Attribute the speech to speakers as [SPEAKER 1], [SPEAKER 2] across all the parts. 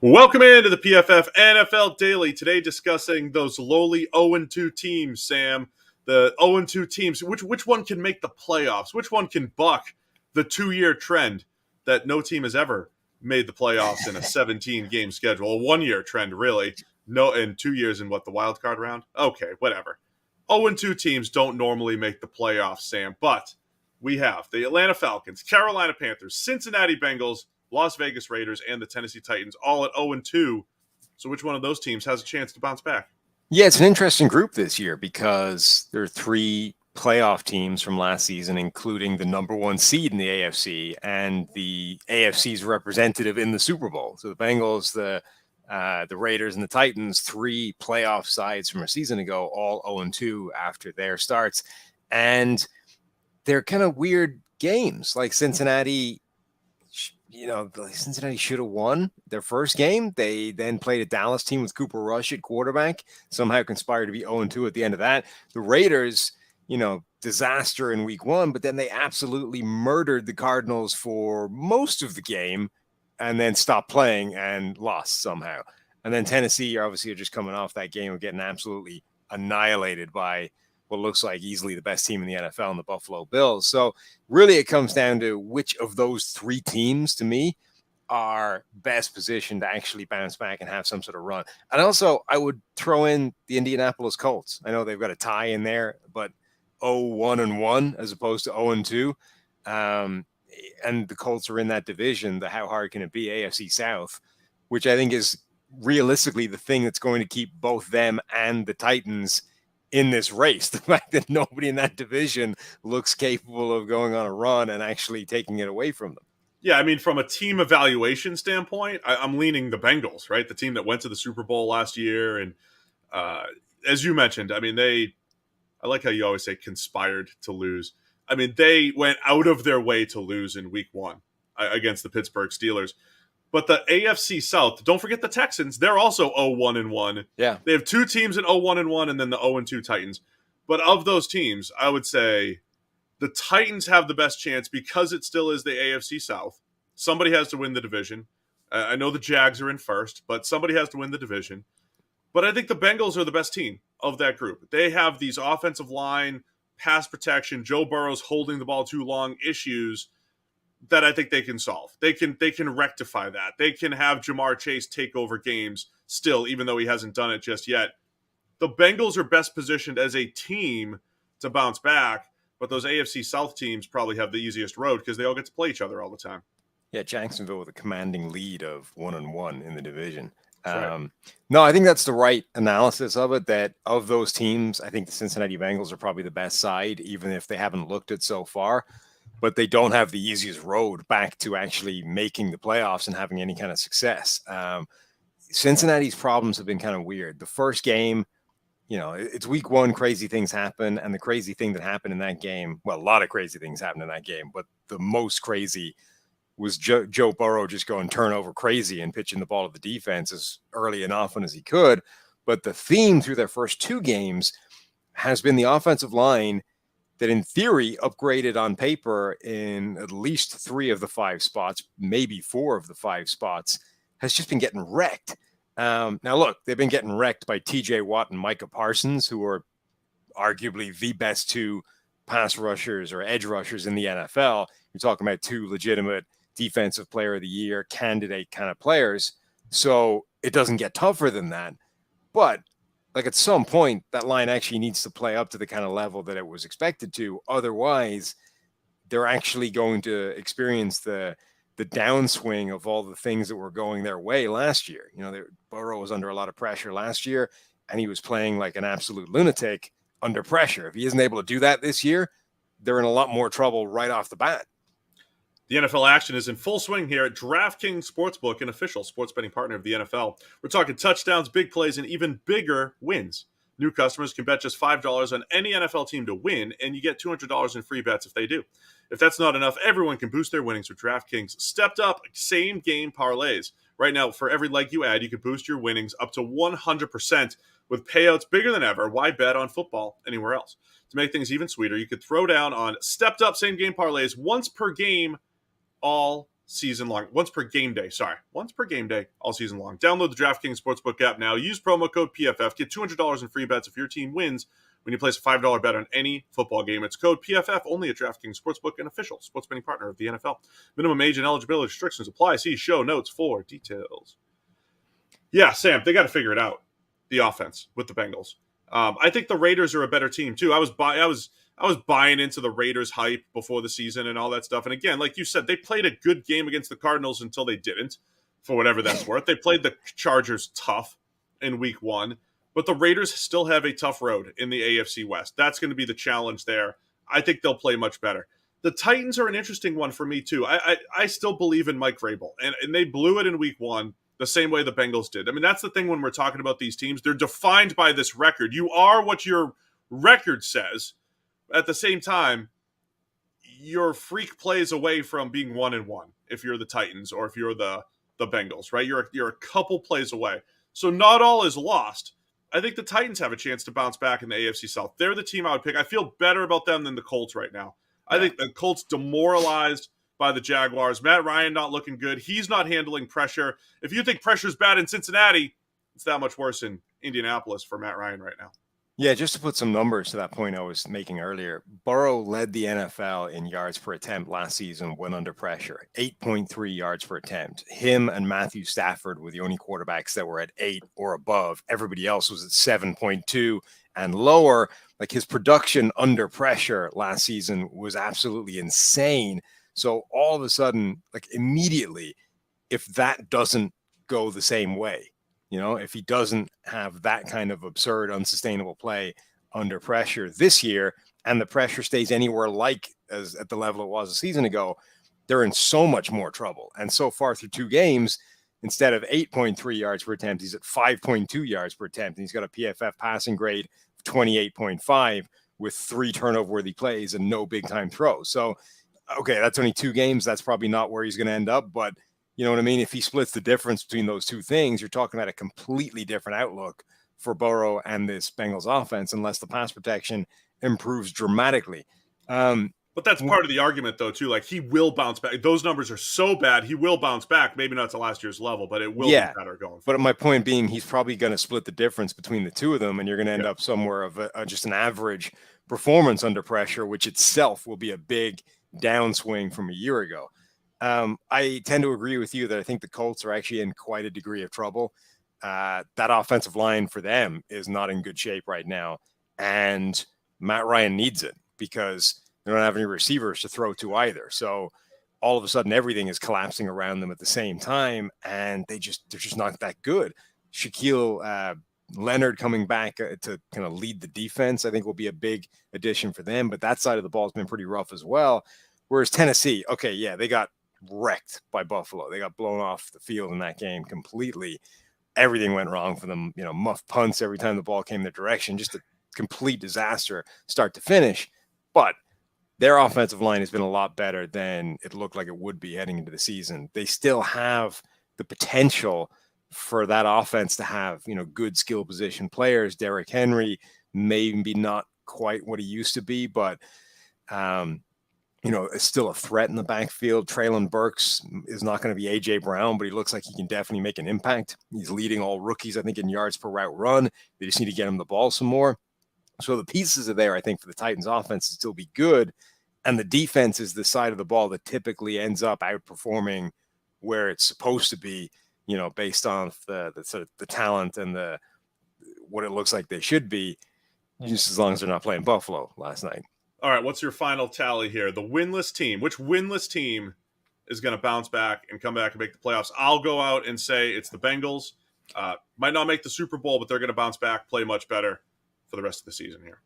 [SPEAKER 1] Welcome into the PFF NFL Daily. Today discussing those lowly 0-2 teams, Sam. The 0-2 teams. Which one can make the playoffs? Which one can buck the 2-year trend that no team has ever made the playoffs in a 17-game schedule? A 1-year trend, really. No, in 2 years in what, the wild card round? Okay, whatever. 0-2 teams don't normally make the playoffs, Sam, but we have the Atlanta Falcons, Carolina Panthers, Cincinnati Bengals, Las Vegas Raiders, and the Tennessee Titans, all at 0-2. So which one of those teams has a chance to bounce back?
[SPEAKER 2] Yeah, it's an interesting group this year because there are three playoff teams from last season, including the number one seed in the AFC and the AFC's representative in the Super Bowl. So the Bengals, the Raiders, and the Titans, three playoff sides from a season ago, all 0-2 after their starts. And they're kind of weird games. Like Cincinnati should have won their first game. They then played a Dallas team with Cooper Rush at quarterback, somehow conspired to be 0-2 at the end of that. The Raiders, disaster in week one, but then they absolutely murdered the Cardinals for most of the game and then stopped playing and lost somehow. And then Tennessee are just coming off that game of getting absolutely annihilated by what looks like easily the best team in the NFL in the Buffalo Bills. So really it comes down to which of those three teams, to me, are best positioned to actually bounce back and have some sort of run. And also, I would throw in the Indianapolis Colts. I know they've got a tie in there, but 0-1-1 as opposed to 0-2. And the Colts are in that division, the how hard can it be, AFC South, which I think is realistically the thing that's going to keep both them and the Titans in this race. The fact that nobody in that division looks capable of going on a run and actually taking it away from them.
[SPEAKER 1] Yeah, I mean, from a team evaluation standpoint, I'm leaning the Bengals, right? The team that went to the Super Bowl last year. And as you mentioned, I mean, I like how you always say conspired to lose. I mean, they went out of their way to lose in week one against the Pittsburgh Steelers. But the AFC South, don't forget the Texans. They're also 0-1-1.
[SPEAKER 2] Yeah.
[SPEAKER 1] They have two teams in 0-1-1 and then the 0-2 Titans. But of those teams, I would say the Titans have the best chance because it still is the AFC South. Somebody has to win the division. I know the Jags are in first, but somebody has to win the division. But I think the Bengals are the best team of that group. They have these offensive line, pass protection, Joe Burrow's holding the ball too long issues that I think they can solve. They can rectify that. They can have Jamar Chase take over games still, even though he hasn't done it just yet. The Bengals are best positioned as a team to bounce back, but those AFC South teams probably have the easiest road because they all get to play each other all the time.
[SPEAKER 2] Yeah, Jacksonville with a commanding lead of 1-1 in the division.
[SPEAKER 1] Right.
[SPEAKER 2] No, I think that's the right analysis of it, that of those teams, I think the Cincinnati Bengals are probably the best side, even if they haven't looked it so far. But they don't have the easiest road back to actually making the playoffs and having any kind of success. Cincinnati's problems have been kind of weird. The first game, it's week one, crazy things happen. And the crazy thing that happened in that game, well, a lot of crazy things happened in that game, but the most crazy was Joe Burrow just going turnover crazy and pitching the ball to the defense as early and often as he could. But the theme through their first two games has been the offensive line that in theory upgraded on paper in at least 3 of the 5 spots, maybe 4 of the 5 spots, has just been getting wrecked. Now, look, they've been getting wrecked by TJ Watt and Micah Parsons, who are arguably the best 2 pass rushers or edge rushers in the NFL. You're talking about 2 legitimate defensive player of the year candidate kind of players. So it doesn't get tougher than that. But like at some point, that line actually needs to play up to the kind of level that it was expected to. Otherwise, they're actually going to experience the downswing of all the things that were going their way last year. Burrow was under a lot of pressure last year, and he was playing like an absolute lunatic under pressure. If he isn't able to do that this year, they're in a lot more trouble right off the bat.
[SPEAKER 1] The NFL action is in full swing here at DraftKings Sportsbook, an official sports betting partner of the NFL. We're talking touchdowns, big plays, and even bigger wins. New customers can bet just $5 on any NFL team to win, and you get $200 in free bets if they do. If that's not enough, everyone can boost their winnings with DraftKings stepped-up same-game parlays. Right now, for every leg you add, you can boost your winnings up to 100% with payouts bigger than ever. Why bet on football anywhere else? To make things even sweeter, you could throw down on stepped-up same-game parlays once per game all season long. Once per game day. Sorry. Once per game day all season long. Download the DraftKings Sportsbook app now. Use promo code PFF. Get $200 in free bets if your team wins when you place a $5 bet on any football game. It's code PFF only at DraftKings Sportsbook, an official sports betting partner of the NFL. Minimum age and eligibility restrictions apply. See show notes for details. Yeah, Sam, they got to figure it out, the offense with the Bengals. I think the Raiders are a better team too. I was buying into the Raiders hype before the season and all that stuff. And again, like you said, they played a good game against the Cardinals until they didn't, for whatever that's worth. They played the Chargers tough in week 1, but the Raiders still have a tough road in the AFC West. That's going to be the challenge there. I think they'll play much better. The Titans are an interesting one for me too. I still believe in Mike Vrabel, and they blew it in week 1. The same way the Bengals did. I mean, that's the thing when we're talking about these teams. They're defined by this record. You are what your record says. At the same time, your freak plays away from being 1-1 if you're the Titans or if you're the Bengals, right? You're a couple plays away. So not all is lost. I think the Titans have a chance to bounce back in the AFC South. They're the team I would pick. I feel better about them than the Colts right now. I think the Colts demoralized by the Jaguars. Matt Ryan not looking good. He's not handling pressure. If you think pressure's bad in Cincinnati, it's that much worse in Indianapolis for Matt Ryan right now.
[SPEAKER 2] Yeah, just to put some numbers to that point I was making earlier, Burrow led the NFL in yards per attempt last season when under pressure, 8.3 yards per attempt. Him and Matthew Stafford were the only quarterbacks that were at 8 or above. Everybody else was at 7.2 and lower. Like, his production under pressure last season was absolutely insane. So all of a sudden, like, immediately, if that doesn't go the same way, if he doesn't have that kind of absurd, unsustainable play under pressure this year, and the pressure stays anywhere like as at the level it was a season ago, they're in so much more trouble. And so far through 2 games, instead of 8.3 yards per attempt, he's at 5.2 yards per attempt. And he's got a PFF passing grade of 28.5 with 3 turnover-worthy plays and no big-time throws. So, okay, that's only 2 games. That's probably not where he's going to end up. But you know what I mean? If he splits the difference between those 2 things, you're talking about a completely different outlook for Burrow and this Bengals offense, unless the pass protection improves dramatically.
[SPEAKER 1] But that's part of the argument, though, too. Like, he will bounce back. Those numbers are so bad, he will bounce back. Maybe not to last year's level, but it will be better going forward.
[SPEAKER 2] But my point being, he's probably going to split the difference between the 2 of them, and you're going to end up somewhere of just an average performance under pressure, which itself will be a big downswing from a year ago. I tend to agree with you that I think the Colts are actually in quite a degree of trouble. That offensive line for them is not in good shape right now. And Matt Ryan needs it because they don't have any receivers to throw to either. So all of a sudden, everything is collapsing around them at the same time. And they're just not that good. Shaquille Leonard coming back to kind of lead the defense, I think will be a big addition for them. But that side of the ball has been pretty rough as well. Whereas Tennessee, they got wrecked by Buffalo. They got blown off the field in that game completely. Everything went wrong for them. Muff punts every time the ball came their direction. Just a complete disaster start to finish. But their offensive line has been a lot better than it looked like it would be heading into the season. They still have the potential for that offense to have, good skill position players. Derrick Henry maybe not quite what he used to be, but is still a threat in the backfield. Traylon Burks is not going to be A.J. Brown, but he looks like he can definitely make an impact. He's leading all rookies, I think, in yards per route run. They just need to get him the ball some more. So the pieces are there, I think, for the Titans offense to still be good. And the defense is the side of the ball that typically ends up outperforming where it's supposed to be, based on the sort of the talent and what it looks like they should be, just as long as they're not playing Buffalo last night.
[SPEAKER 1] All right, what's your final tally here? The winless team. Which winless team is going to bounce back and come back and make the playoffs? I'll go out and say it's the Bengals. Might not make the Super Bowl, but they're going to bounce back, play much better for the rest of the season here.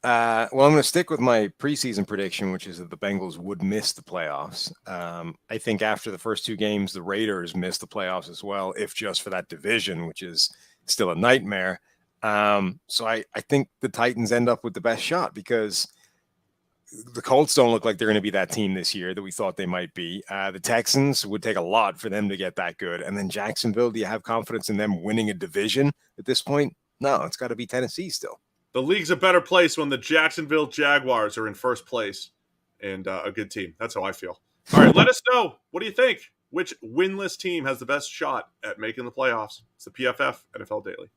[SPEAKER 2] Well, I'm going to stick with my preseason prediction, which is that the Bengals would miss the playoffs. I think after the first 2 games, the Raiders missed the playoffs as well, if just for that division, which is still a nightmare. So I think the Titans end up with the best shot because the Colts don't look like they're going to be that team this year that we thought they might be. The Texans would take a lot for them to get that good. And then Jacksonville, do you have confidence in them winning a division at this point? No, it's got to be Tennessee still.
[SPEAKER 1] The league's a better place when the Jacksonville Jaguars are in first place and a good team. That's how I feel. All right, let us know. What do you think? Which winless team has the best shot at making the playoffs? It's the PFF NFL Daily.